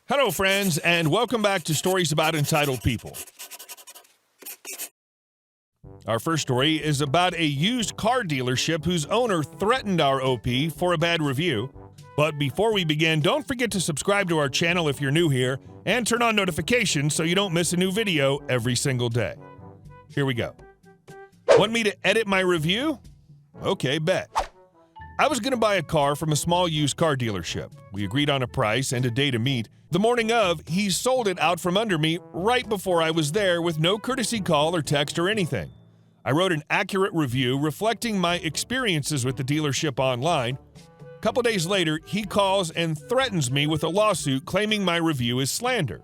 Hello, friends, and welcome back to Stories About Entitled People. Our first story is about a used car dealership whose owner threatened our OP for a bad review. But before we begin, don't forget to subscribe to our channel if you're new here and turn on notifications so you don't miss a new video every single day. Here we go. Want me to edit my review? Okay, bet. I was going to buy a car from a small used car dealership. We agreed on a price and a day to meet. The morning of, he sold it out from under me right before I was there with no courtesy call or text or anything. I wrote an accurate review reflecting my experiences with the dealership online. A couple days later, he calls and threatens me with a lawsuit claiming my review is slander.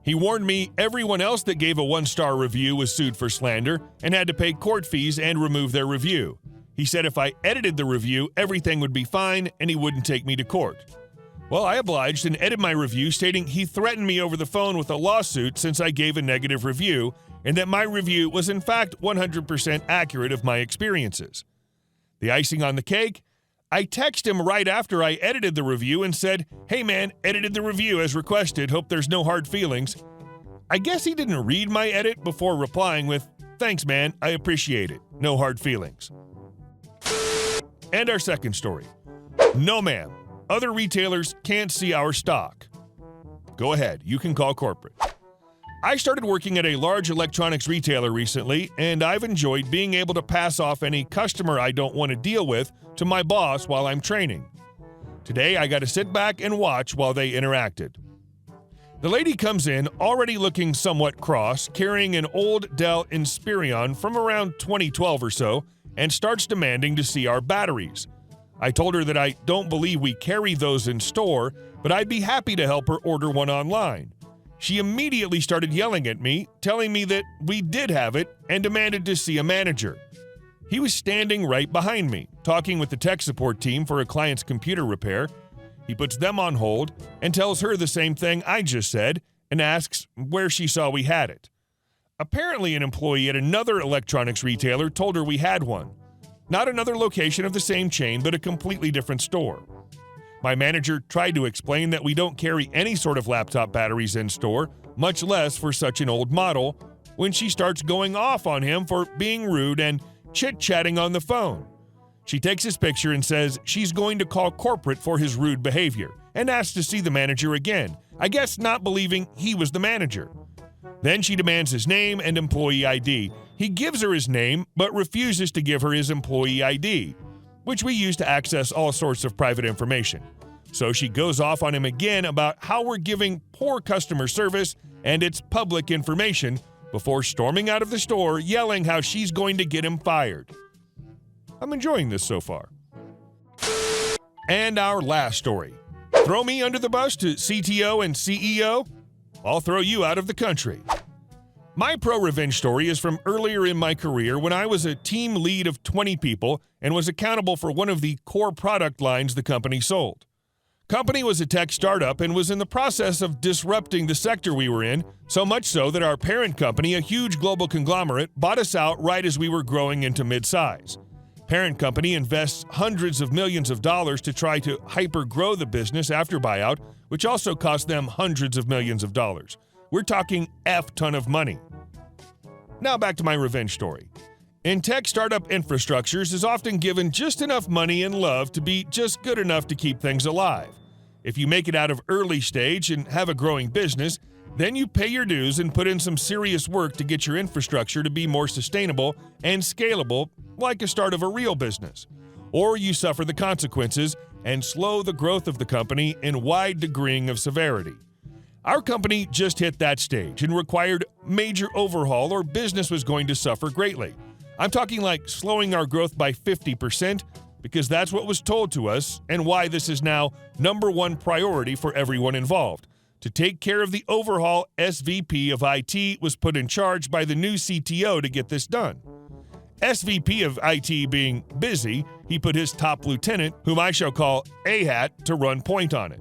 He warned me everyone else that gave a 1-star review was sued for slander and had to pay court fees and remove their review. He said if I edited the review, everything would be fine and he wouldn't take me to court. Well, I obliged and edited my review stating he threatened me over the phone with a lawsuit since I gave a negative review and that my review was in fact 100% accurate of my experiences. The icing on the cake? I texted him right after I edited the review and said, "Hey man, edited the review as requested, hope there's no hard feelings." I guess he didn't read my edit before replying with, "Thanks man, I appreciate it, no hard feelings." And our second story. No ma'am, other retailers can't see our stock. Go ahead, you can call corporate. I started working at a large electronics retailer recently, and I've enjoyed being able to pass off any customer I don't want to deal with to my boss while I'm training. Today, I got to sit back and watch while they interacted. The lady comes in already looking somewhat cross, carrying an old Dell Inspiron from around 2012 or so, and starts demanding to see our batteries. I told her that I don't believe we carry those in store, but I'd be happy to help her order one online. She immediately started yelling at me, telling me that we did have it, and demanded to see a manager. He was standing right behind me, talking with the tech support team for a client's computer repair. He puts them on hold and tells her the same thing I just said and asks where she saw we had it. Apparently, an employee at another electronics retailer told her we had one. Not another location of the same chain, but a completely different store. My manager tried to explain that we don't carry any sort of laptop batteries in store, much less for such an old model, when she starts going off on him for being rude and chit-chatting on the phone. She takes his picture and says she's going to call corporate for his rude behavior and asks to see the manager again, I guess not believing he was the manager. Then she demands his name and employee ID. He gives her his name, but refuses to give her his employee ID, which we use to access all sorts of private information. So she goes off on him again about how we're giving poor customer service and it's public information before storming out of the store yelling how she's going to get him fired. I'm enjoying this so far. And our last story. Throw me under the bus to CTO and CEO? I'll throw you out of the country. My pro-revenge story is from earlier in my career when I was a team lead of 20 people and was accountable for one of the core product lines the company sold. Company was a tech startup and was in the process of disrupting the sector we were in, so much so that our parent company, a huge global conglomerate, bought us out right as we were growing into mid-size. Parent company invests hundreds of millions of dollars to try to hyper-grow the business after buyout, which also cost them hundreds of millions of dollars. We're talking F-ton of money. Now back to my revenge story. In tech startup infrastructures is often given just enough money and love to be just good enough to keep things alive. If you make it out of early stage and have a growing business, then you pay your dues and put in some serious work to get your infrastructure to be more sustainable and scalable, like the start of a real business. Or you suffer the consequences and slow the growth of the company in wide degreeing of severity. Our company just hit that stage and required major overhaul or business was going to suffer greatly. I'm talking like slowing our growth by 50% because that's what was told to us and why this is now number one priority for everyone involved. To take care of the overhaul, SVP of IT was put in charge by the new CTO to get this done. SVP of IT being busy, he put his top lieutenant, whom I shall call A-Hat, to run point on it.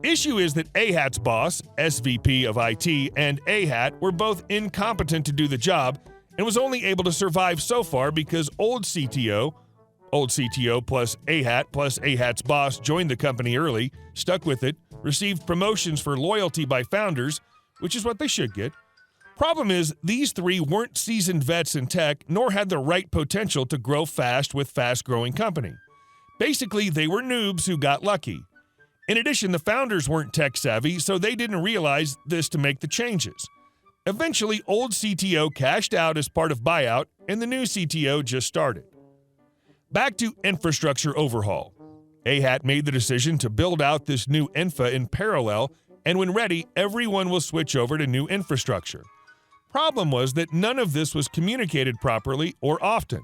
Issue is that A-Hat's boss, SVP of IT, and A-Hat were both incompetent to do the job and was only able to survive so far because old CTO plus A-Hat plus A-Hat's boss joined the company early, stuck with it, received promotions for loyalty by founders, which is what they should get. Problem is, these three weren't seasoned vets in tech, nor had the right potential to grow fast with fast-growing company. Basically, they were noobs who got lucky. In addition, the founders weren't tech-savvy, so they didn't realize this to make the changes. Eventually, old CTO cashed out as part of buyout, and the new CTO just started. Back to infrastructure overhaul. AHAT made the decision to build out this new infra in parallel, and when ready, everyone will switch over to new infrastructure. Problem was that none of this was communicated properly or often.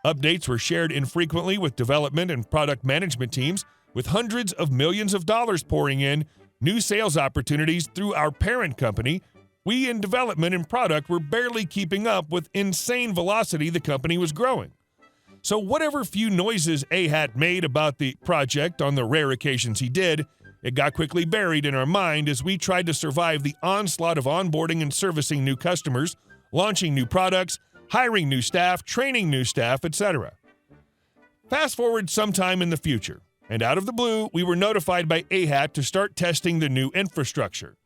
Updates were shared infrequently with development and product management teams, with hundreds of millions of dollars pouring in, new sales opportunities through our parent company. We in development and product were barely keeping up with insane velocity the company was growing. So whatever few noises AHAT made about the project on the rare occasions he did, it got quickly buried in our mind as we tried to survive the onslaught of onboarding and servicing new customers, launching new products, hiring new staff, training new staff, etc. Fast forward sometime in the future, and out of the blue, we were notified by AHAT to start testing the new infrastructure.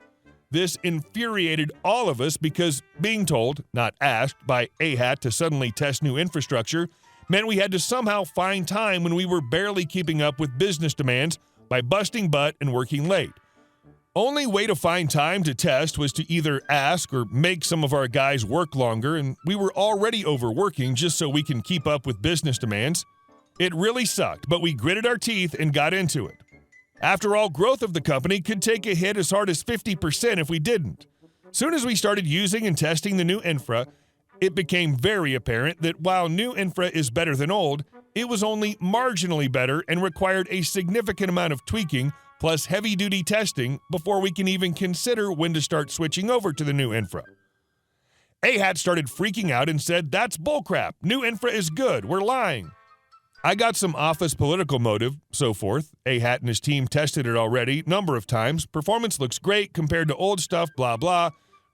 This infuriated all of us because being told, not asked, by AHAT to suddenly test new infrastructure meant we had to somehow find time when we were barely keeping up with business demands by busting butt and working late. Only way to find time to test was to either ask or make some of our guys work longer, and we were already overworking just so we can keep up with business demands. It really sucked, but we gritted our teeth and got into it. After all, growth of the company could take a hit as hard as 50% if we didn't. Soon as we started using and testing the new infra, it became very apparent that while new infra is better than old, it was only marginally better and required a significant amount of tweaking plus heavy-duty testing before we can even consider when to start switching over to the new infra. AHAT started freaking out and said, "That's bullcrap. New infra is good. We're lying." I got some office political motive, so forth. AHAT and his team tested it already, number of times. Performance looks great compared to old stuff, blah, blah.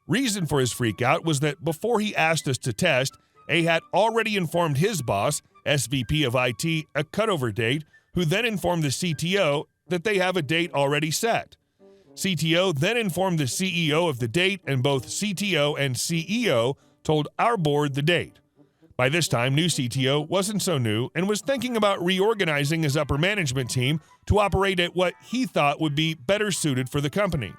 Reason for his freakout was that before he asked us to test, AHAT already informed his boss, SVP of IT, a cutover date, who then informed the CTO that they have a date already set. CTO then informed the CEO of the date, and both CTO and CEO told our board the date. By this time, new CTO wasn't so new and was thinking about reorganizing his upper management team to operate at what he thought would be better suited for the company.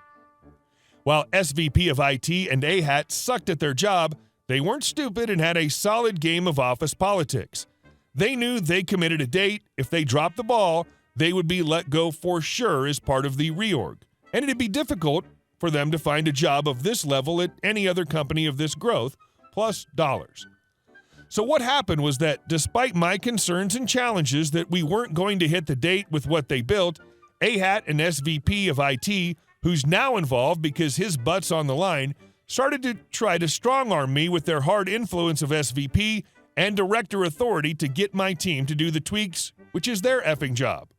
While SVP of IT and AHAT sucked at their job, they weren't stupid and had a solid game of office politics. They knew they committed a date. If they dropped the ball, they would be let go for sure as part of the reorg. And it'd be difficult for them to find a job of this level at any other company of this growth, plus dollars. So what happened was that despite my concerns and challenges that we weren't going to hit the date with what they built, AHAT and SVP of IT, who's now involved because his butt's on the line, started to try to strong-arm me with their hard influence of SVP and director authority to get my team to do the tweaks, which is their effing job.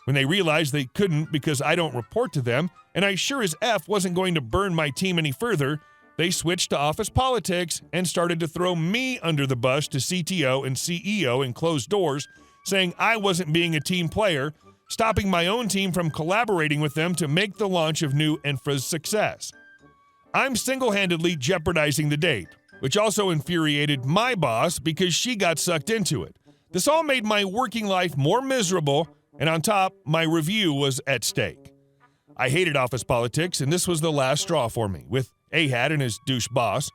When they realized they couldn't because I don't report to them, and I sure as F wasn't going to burn my team any further, they switched to office politics and started to throw me under the bus to CTO and CEO in closed doors, saying I wasn't being a team player, stopping my own team from collaborating with them to make the launch of new infra's success. I'm single-handedly jeopardizing the date, which also infuriated my boss because she got sucked into it. This all made my working life more miserable, and on top, my review was at stake. I hated office politics, and this was the last straw for me, with AHAT and his douche boss.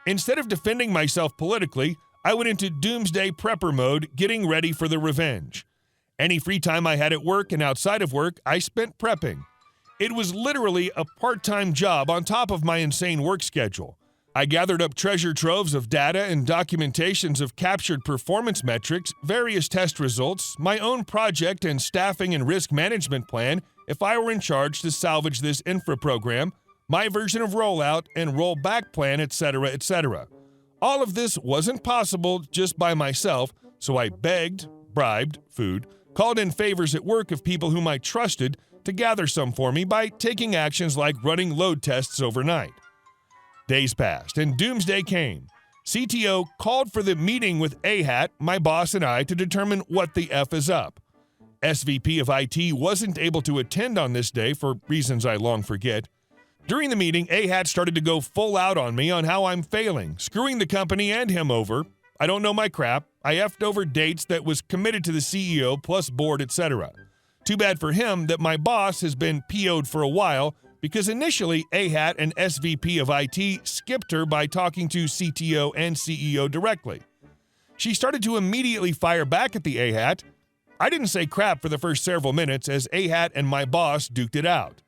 Instead of defending myself politically, I went into doomsday prepper mode, getting ready for the revenge. Any free time I had at work and outside of work, I spent prepping. It was literally a part-time job on top of my insane work schedule. I gathered up treasure troves of data and documentations of captured performance metrics, various test results, my own project and staffing and risk management plan if I were in charge to salvage this infra program, my version of rollout and rollback plan, etc., etc. All of this wasn't possible just by myself, so I begged, bribed, called in favors at work of people whom I trusted to gather some for me by taking actions like running load tests overnight. Days passed, and doomsday came. CTO called for the meeting with AHAT, my boss, and I to determine what the F is up. SVP of IT wasn't able to attend on this day for reasons I long forget. During the meeting, A-Hat started to go full out on me on how I'm failing, screwing the company and him over. I don't know my crap. I effed over dates that was committed to the CEO plus board, etc. Too bad for him that my boss has been PO'd for a while because initially A-Hat and SVP of IT skipped her by talking to CTO and CEO directly. She started to immediately fire back at the A-Hat. I didn't say crap for the first several minutes as A-Hat and my boss duked it out.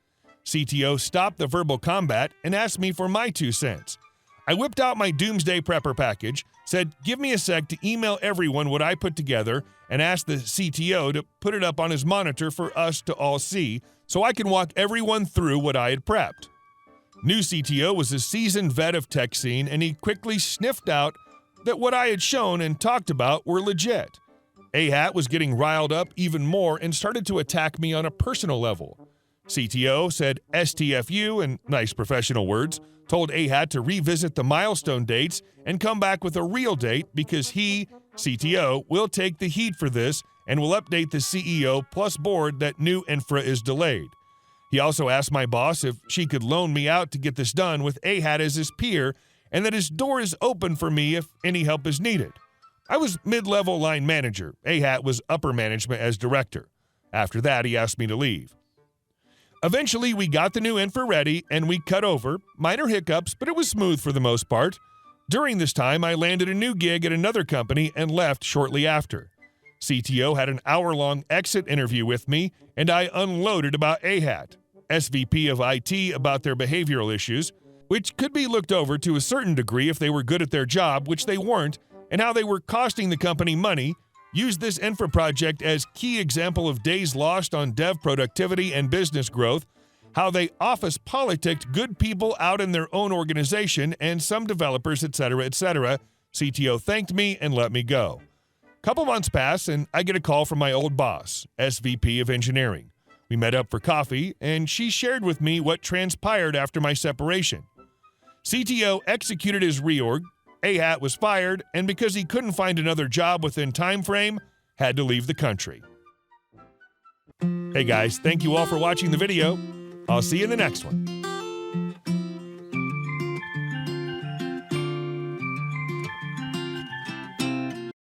CTO stopped the verbal combat and asked me for my 2 cents. I whipped out my Doomsday Prepper package, said give me a sec to email everyone what I put together, and asked the CTO to put it up on his monitor for us to all see so I can walk everyone through what I had prepped. New CTO was a seasoned vet of tech scene, and he quickly sniffed out that what I had shown and talked about were legit. A-Hat was getting riled up even more and started to attack me on a personal level. CTO said STFU in nice professional words, told A-Hat to revisit the milestone dates and come back with a real date because he, CTO, will take the heat for this and will update the CEO plus board that new infra is delayed. He also asked my boss if she could loan me out to get this done with A-Hat as his peer and that his door is open for me if any help is needed. I was mid-level line manager. A-Hat was upper management as director. After that, he asked me to leave. Eventually, we got the new infra ready, and we cut over. Minor hiccups, but it was smooth for the most part. During this time, I landed a new gig at another company and left shortly after. CTO had an hour-long exit interview with me, and I unloaded about A-Hat, SVP of IT about their behavioral issues, which could be looked over to a certain degree if they were good at their job, which they weren't, and how they were costing the company money. Used this infra project as key example of days lost on dev productivity and business growth, how they office politicked good people out in their own organization and some developers, etc., etc. CTO thanked me and let me go. Couple months pass and I get a call from my old boss, SVP of engineering. We met up for coffee and she shared with me what transpired after my separation. CTO executed his reorg, A-Hat was fired, and because he couldn't find another job within time frame, had to leave the country. Hey guys, thank you all for watching the video. I'll see you in the next one.